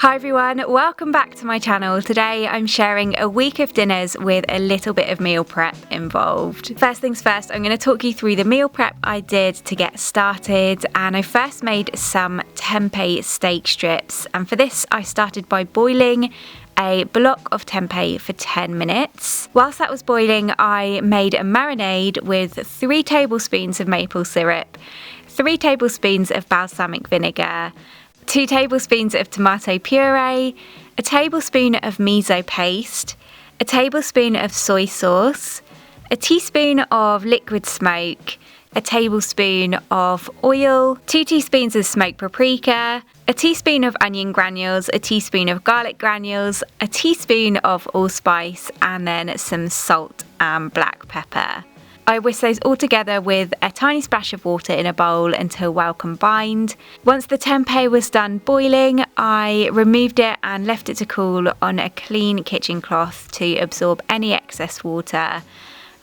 Hi everyone, welcome back to my channel. Today I'm sharing a week of dinners with a little bit of meal prep involved. First things first, I'm going to talk you through the meal prep I did to get started, and I first made some tempeh steak strips, and for this I started by boiling a block of tempeh for 10 minutes. Whilst that was boiling, I made a marinade with 3 tablespoons of maple syrup, 3 tablespoons of balsamic vinegar, 2 tablespoons of tomato puree, a tablespoon of miso paste, a tablespoon of soy sauce, a teaspoon of liquid smoke, a tablespoon of oil, 2 teaspoons of smoked paprika, a teaspoon of onion granules, a teaspoon of garlic granules, a teaspoon of allspice, and then some salt and black pepper. I whisked those all together with a tiny splash of water in a bowl until well combined. Once the tempeh was done boiling, I removed it and left it to cool on a clean kitchen cloth to absorb any excess water.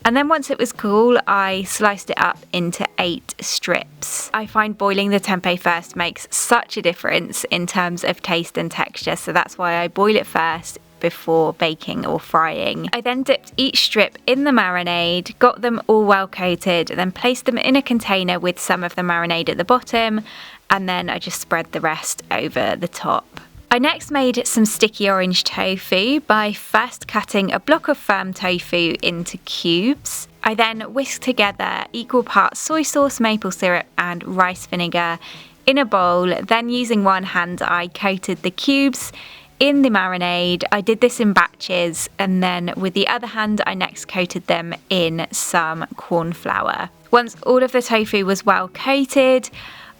And then once it was cool, I sliced it up into 8 strips. I find boiling the tempeh first makes such a difference in terms of taste and texture, so that's why I boil it first before baking or frying. I then dipped each strip in the marinade, got them all well coated, then placed them in a container with some of the marinade at the bottom, and then I just spread the rest over the top. I next made some sticky orange tofu by first cutting a block of firm tofu into cubes. I then whisked together equal parts soy sauce, maple syrup, and rice vinegar in a bowl. Then using one hand, I coated the cubes in the marinade. I did this in batches, and then with the other hand I next coated them in some cornflour. Once all of the tofu was well coated,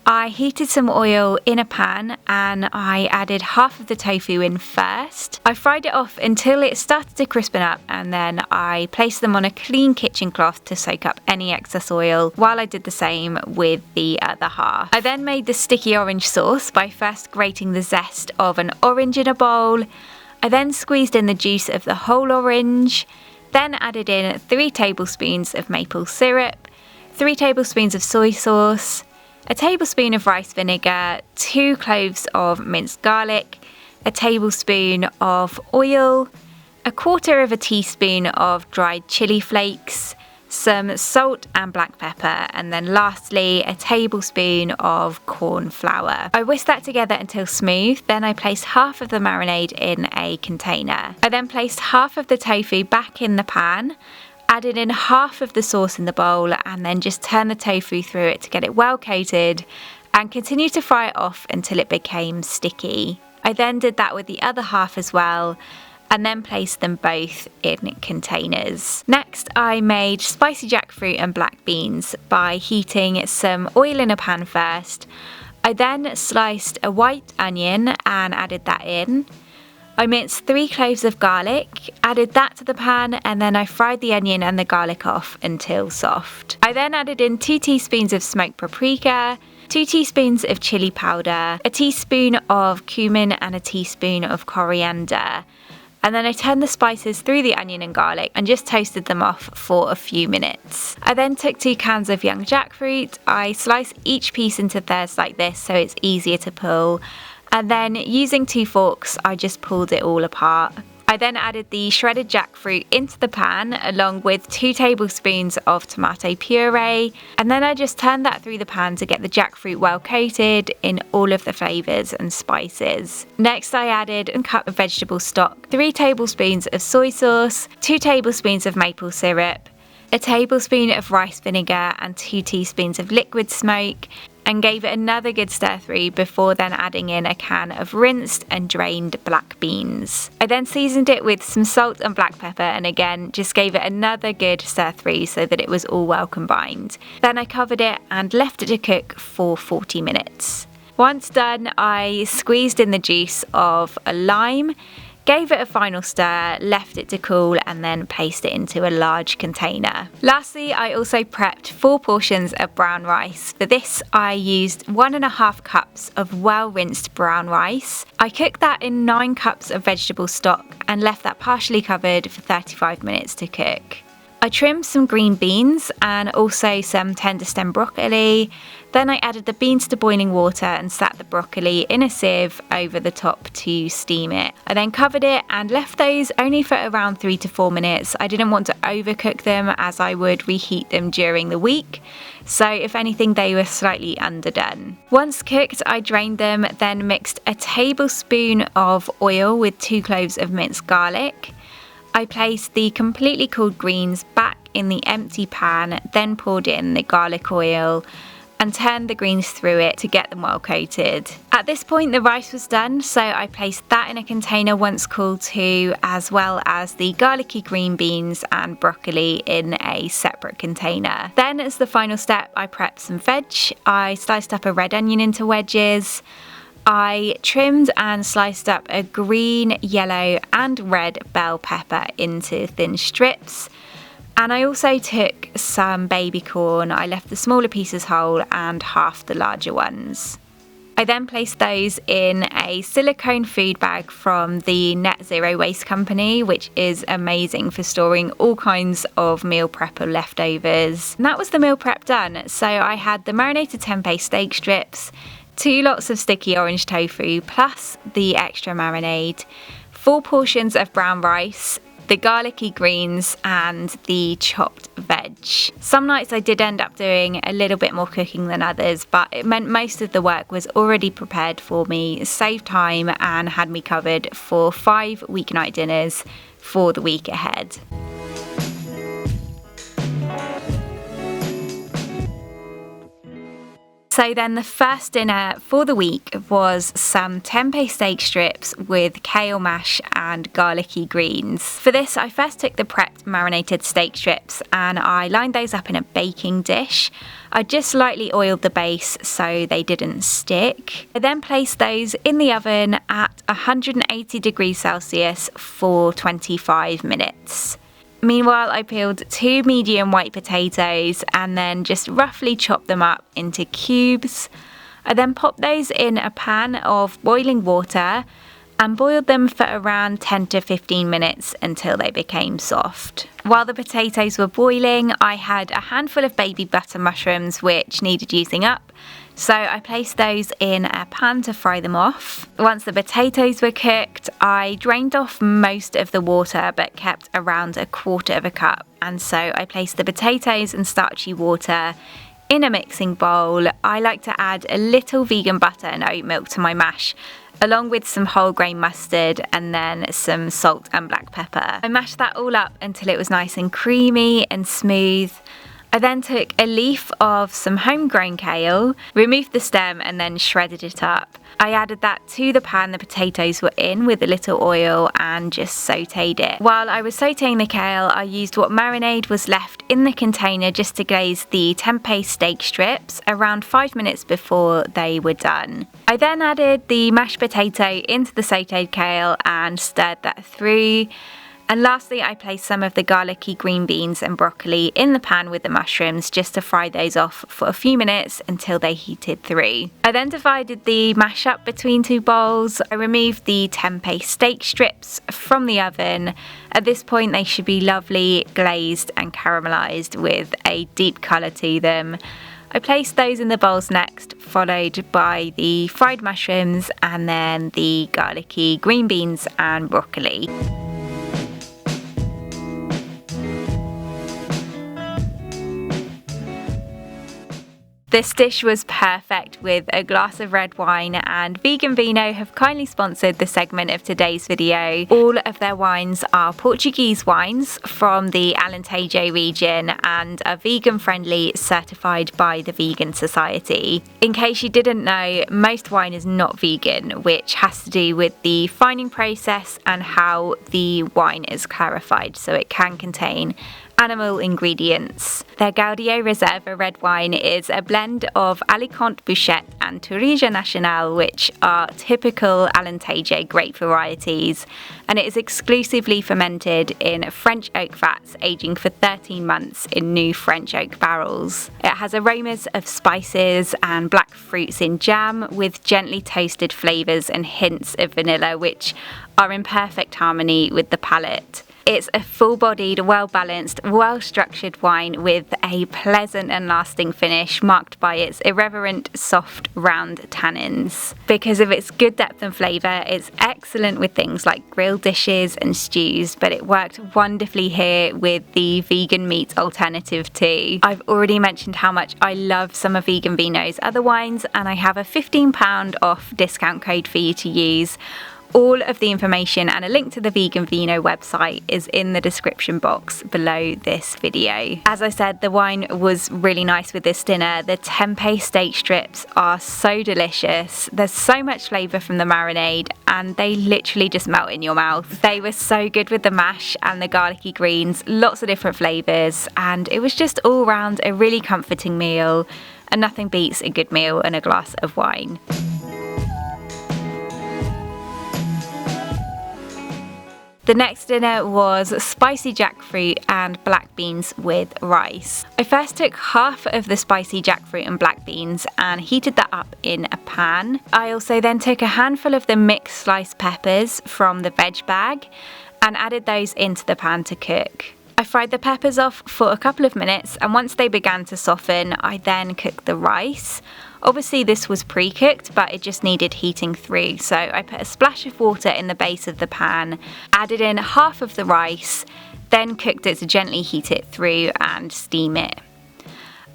I heated some oil in a pan and I added half of the tofu in first. I fried it off until it started to crispen up, and then I placed them on a clean kitchen cloth to soak up any excess oil, while I did the same with the other half. I then made the sticky orange sauce by first grating the zest of an orange in a bowl. I then squeezed in the juice of the whole orange, then added in 3 tablespoons of maple syrup, 3 tablespoons of soy sauce, a tablespoon of rice vinegar, 2 cloves of minced garlic, a tablespoon of oil, a quarter of a teaspoon of dried chilli flakes, some salt and black pepper, and then lastly a tablespoon of corn flour. I whisked that together until smooth, then I placed half of the marinade in a container. I then placed half of the tofu back in the pan, added in half of the sauce in the bowl, and then just turn the tofu through it to get it well coated, and continue to fry it off until it became sticky. I then did that with the other half as well, and then placed them both in containers. Next, I made spicy jackfruit and black beans by heating some oil in a pan first. I then sliced a white onion and added that in. I minced 3 cloves of garlic, added that to the pan, and then I fried the onion and the garlic off until soft. I then added in 2 teaspoons of smoked paprika, 2 teaspoons of chili powder, a teaspoon of cumin, and a teaspoon of coriander. And then I turned the spices through the onion and garlic and just toasted them off for a few minutes. I then took 2 cans of young jackfruit. I sliced each piece into thirds like this so it's easier to pull. And then using 2 forks, I just pulled it all apart. I then added the shredded jackfruit into the pan along with 2 tablespoons of tomato puree, and then I just turned that through the pan to get the jackfruit well coated in all of the flavours and spices. Next I added a cup of vegetable stock, 3 tablespoons of soy sauce, 2 tablespoons of maple syrup, a tablespoon of rice vinegar, and 2 teaspoons of liquid smoke, and gave it another good stir through before then adding in a can of rinsed and drained black beans. I then seasoned it with some salt and black pepper, and again just gave it another good stir through so that it was all well combined. Then I covered it and left it to cook for 40 minutes. Once done, I squeezed in the juice of a lime, gave it a final stir, left it to cool, and then placed it into a large container. Lastly, I also prepped 4 portions of brown rice. For this, I used 1.5 cups of well-rinsed brown rice. I cooked that in 9 cups of vegetable stock and left that partially covered for 35 minutes to cook. I trimmed some green beans and also some tender stem broccoli. Then I added the beans to boiling water and sat the broccoli in a sieve over the top to steam it. I then covered it and left those only for around 3 to 4 minutes. I didn't want to overcook them as I would reheat them during the week. So if anything, they were slightly underdone. Once cooked, I drained them, then mixed a tablespoon of oil with 2 cloves of minced garlic. I placed the completely cooled greens back in the empty pan, then poured in the garlic oil and turned the greens through it to get them well coated. At this point the rice was done, so I placed that in a container once cooled too, as well as the garlicky green beans and broccoli in a separate container. Then as the final step, I prepped some veg. I sliced up a red onion into wedges. I trimmed and sliced up a green, yellow and red bell pepper into thin strips. And I also took some baby corn. I left the smaller pieces whole and half the larger ones. I then placed those in a silicone food bag from the Net Zero Waste Company, which is amazing for storing all kinds of meal prep or leftovers. And that was the meal prep done. So I had the marinated tempeh steak strips, 2 lots of sticky orange tofu plus the extra marinade, 4 portions of brown rice, the garlicky greens and the chopped veg. Some nights I did end up doing a little bit more cooking than others, but it meant most of the work was already prepared for me, saved time and had me covered for 5 weeknight dinners for the week ahead. So then the first dinner for the week was some tempeh steak strips with kale mash and garlicky greens. For this, I first took the prepped marinated steak strips and I lined those up in a baking dish. I just lightly oiled the base so they didn't stick. I then placed those in the oven at 180 degrees Celsius for 25 minutes. Meanwhile, I peeled 2 medium white potatoes and then just roughly chopped them up into cubes. I then popped those in a pan of boiling water and boiled them for around 10 to 15 minutes until they became soft. While the potatoes were boiling, I had a handful of baby butter mushrooms which needed using up. So I placed those in a pan to fry them off. Once the potatoes were cooked, I drained off most of the water but kept around 1/4 cup. And so I placed the potatoes and starchy water in a mixing bowl. I like to add a little vegan butter and oat milk to my mash, along with some whole grain mustard and then some salt and black pepper. I mashed that all up until it was nice and creamy and smooth. I then took a leaf of some homegrown kale, removed the stem and then shredded it up. I added that to the pan the potatoes were in with a little oil and just sautéed it. While I was sautéing the kale, I used what marinade was left in the container just to glaze the tempeh steak strips around 5 minutes before they were done. I then added the mashed potato into the sautéed kale and stirred that through. And lastly, I placed some of the garlicky green beans and broccoli in the pan with the mushrooms just to fry those off for a few minutes until they heated through. I then divided the mash up between 2 bowls. I removed the tempeh steak strips from the oven. At this point, they should be lovely glazed and caramelized with a deep color to them. I placed those in the bowls next, followed by the fried mushrooms and then the garlicky green beans and broccoli. This dish was perfect with a glass of red wine, and Veganvino have kindly sponsored the segment of today's video. All of their wines are Portuguese wines from the Alentejo region and are vegan friendly, certified by the Vegan Society. In case you didn't know, most wine is not vegan, which has to do with the fining process and how the wine is clarified, so it can contain animal ingredients. Their Gaudio Reserva red wine is a blend of Alicante Bouchette and Tourija Nacional, which are typical Alentejo grape varieties, and it is exclusively fermented in French oak vats, aging for 13 months in new French oak barrels. It has aromas of spices and black fruits in jam, with gently toasted flavours and hints of vanilla, which are in perfect harmony with the palate. It's a full-bodied, well-balanced, well-structured wine with a pleasant and lasting finish marked by its irreverent, soft, round tannins. Because of its good depth and flavour, it's excellent with things like grilled dishes and stews, but it worked wonderfully here with the vegan meat alternative too. I've already mentioned how much I love some of Veganvino's other wines, and I have a £15 off discount code for you to use. All of the information and a link to the Veganvino website is in the description box below this video. As I said, the wine was really nice with this dinner. The TEMPEH steak strips are so delicious. There's so much flavour from the marinade and they literally just melt in your mouth. They were so good with the mash and the garlicky greens, lots of different flavours, and it was just all round a really comforting meal, and nothing beats a good meal and a glass of wine. The next dinner was spicy jackfruit and black beans with rice. I first took half of the spicy jackfruit and black beans and heated that up in a pan. I also then took a handful of the mixed sliced peppers from the veg bag and added those into the pan to cook. I fried the peppers off for a couple of minutes, and once they began to soften, I then cooked the rice. Obviously this was pre-cooked, but it just needed heating through, so I put a splash of water in the base of the pan, added in half of the rice, then cooked it to gently heat it through and steam it.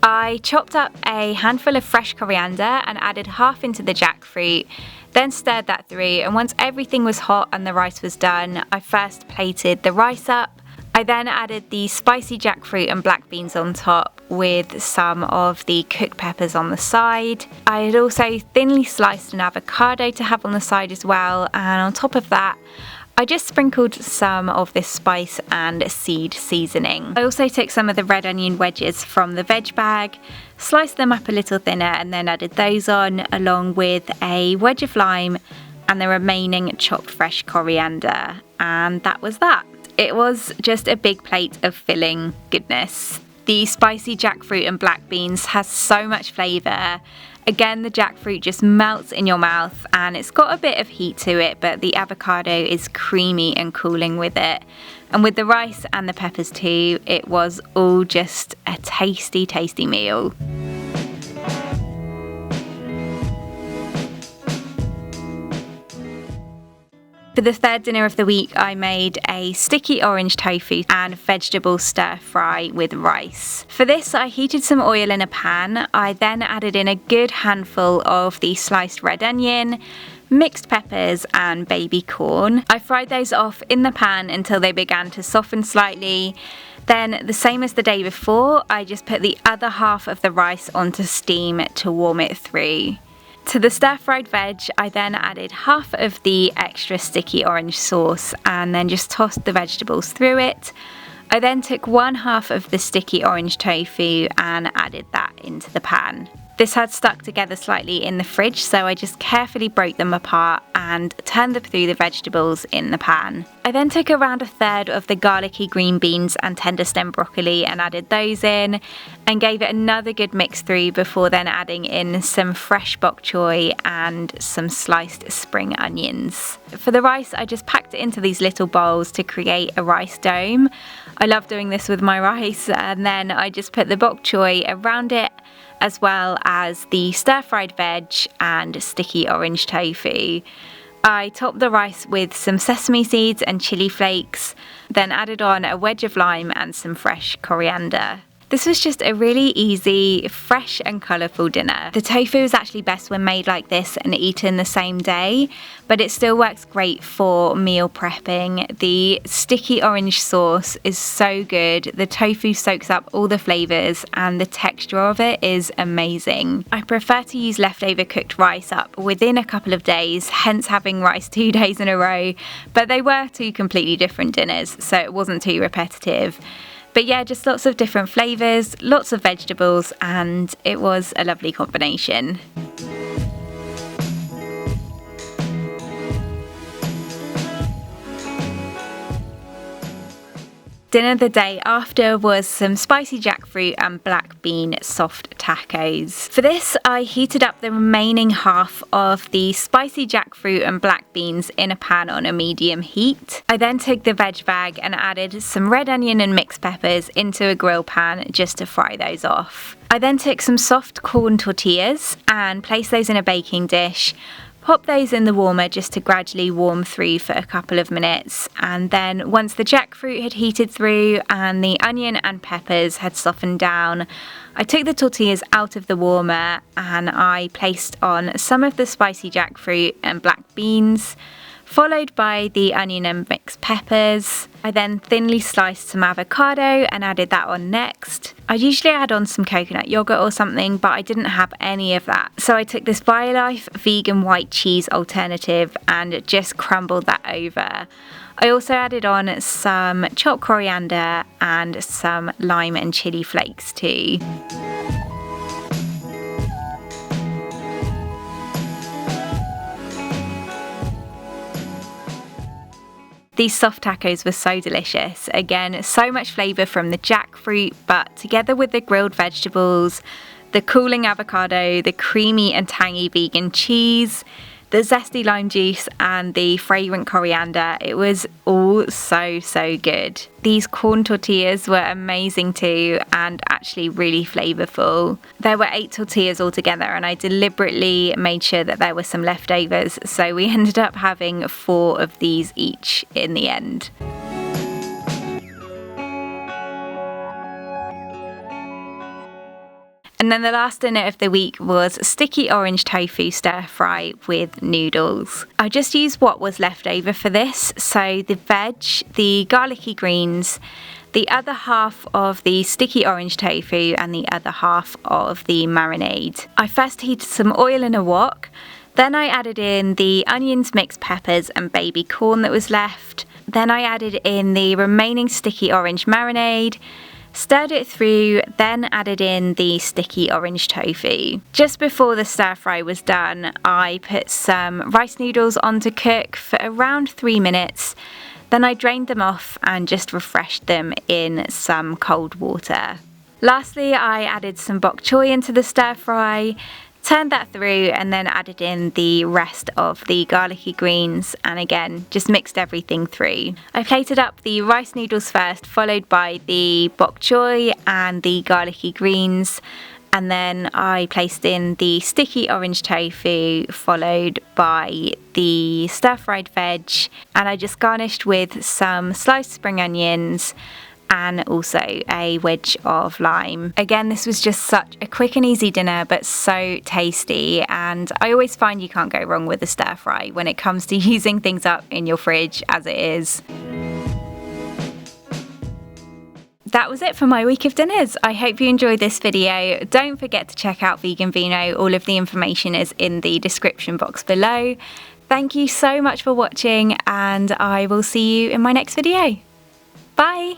I chopped up a handful of fresh coriander and added half into the jackfruit, then stirred that through, and once everything was hot and the rice was done, I first plated the rice up. I then added the spicy jackfruit and black beans on top with some of the cooked peppers on the side. I had also thinly sliced an avocado to have on the side as well, and on top of that I just sprinkled some of this spice and seed seasoning. I also took some of the red onion wedges from the veg bag, sliced them up a little thinner, and then added those on along with a wedge of lime and the remaining chopped fresh coriander, and that was that. It was just a big plate of filling goodness. The spicy jackfruit and black beans has so much flavour. Again, the jackfruit just melts in your mouth and it's got a bit of heat to it, but the avocado is creamy and cooling with it. And with the rice and the peppers too, it was all just a tasty, tasty meal. For the third dinner of the week, I made a sticky orange tofu and vegetable stir fry with rice. For this, I heated some oil in a pan. I then added in a good handful of the sliced red onion, mixed peppers and baby corn. I fried those off in the pan until they began to soften slightly. Then, the same as the day before, I just put the other half of the rice onto steam to warm it through. To the stir-fried veg, I then added half of the extra sticky orange sauce and then just tossed the vegetables through it. I then took one half of the sticky orange tofu and added that into the pan. This had stuck together slightly in the fridge, so I just carefully broke them apart and turned them through the vegetables in the pan. I then took around a third of the garlicky green beans and tender stem broccoli and added those in and gave it another good mix through before then adding in some fresh bok choy and some sliced spring onions. For the rice, I just packed it into these little bowls to create a rice dome. I love doing this with my rice, and then I just put the bok choy around it, as well as the stir-fried veg and sticky orange tofu. I topped the rice with some sesame seeds and chilli flakes, then added on a wedge of lime and some fresh coriander. This was just a really easy, fresh and colourful dinner. The tofu is actually best when made like this and eaten the same day, but it still works great for meal prepping. The sticky orange sauce is so good. The tofu soaks up all the flavours and the texture of it is amazing. I prefer to use leftover cooked rice up within a couple of days, hence having rice 2 days in a row, but they were two completely different dinners, so it wasn't too repetitive. But yeah, just lots of different flavours, lots of vegetables, and it was a lovely combination. Dinner the day after was some spicy jackfruit and black bean soft tacos. For this, I heated up the remaining half of the spicy jackfruit and black beans in a pan on a medium heat. I then took the veg bag and added some red onion and mixed peppers into a grill pan just to fry those off. I then took some soft corn tortillas and placed those in a baking dish. Pop those in the warmer just to gradually warm through for a couple of minutes, and then once the jackfruit had heated through and the onion and peppers had softened down, I took the tortillas out of the warmer and I placed on some of the spicy jackfruit and black beans, followed by the onion and mixed peppers. I then thinly sliced some avocado and added that on next. I'd usually add on some coconut yogurt or something, but I didn't have any of that. So I took this BioLife vegan white cheese alternative and just crumbled that over. I also added on some chopped coriander and some lime and chili flakes too. These soft tacos were so delicious. Again, so much flavour from the jackfruit, but together with the grilled vegetables, the cooling avocado, the creamy and tangy vegan cheese, the zesty lime juice and the fragrant coriander, it was all so good. These corn tortillas were amazing too and actually really flavourful. There were 8 tortillas altogether and I deliberately made sure that there were some leftovers, so we ended up having 4 of these each in the end. And then the last dinner of the week was sticky orange tofu stir fry with noodles. I just used what was left over for this, so the veg, the garlicky greens, the other half of the sticky orange tofu and the other half of the marinade. I first heated some oil in a wok, then I added in the onions, mixed peppers and baby corn that was left. Then I added in the remaining sticky orange marinade, stirred it through, then added in the sticky orange tofu. Just before the stir fry was done, I put some rice noodles on to cook for around 3 minutes. Then I drained them off and just refreshed them in some cold water. Lastly, I added some bok choy into the stir fry, turned that through and then added in the rest of the garlicky greens and again just mixed everything through. I plated up the rice noodles first, followed by the bok choy and the garlicky greens, and then I placed in the sticky orange tofu, followed by the stir-fried veg, and I just garnished with some sliced spring onions and also a wedge of lime. Again, this was just such a quick and easy dinner, but so tasty, and I always find you can't go wrong with a stir fry when it comes to using things up in your fridge as it is. That was it for my week of dinners. I hope you enjoyed this video. Don't forget to check out Veganvino. All of the information is in the description box below. Thank you so much for watching, and I will see you in my next video. Bye!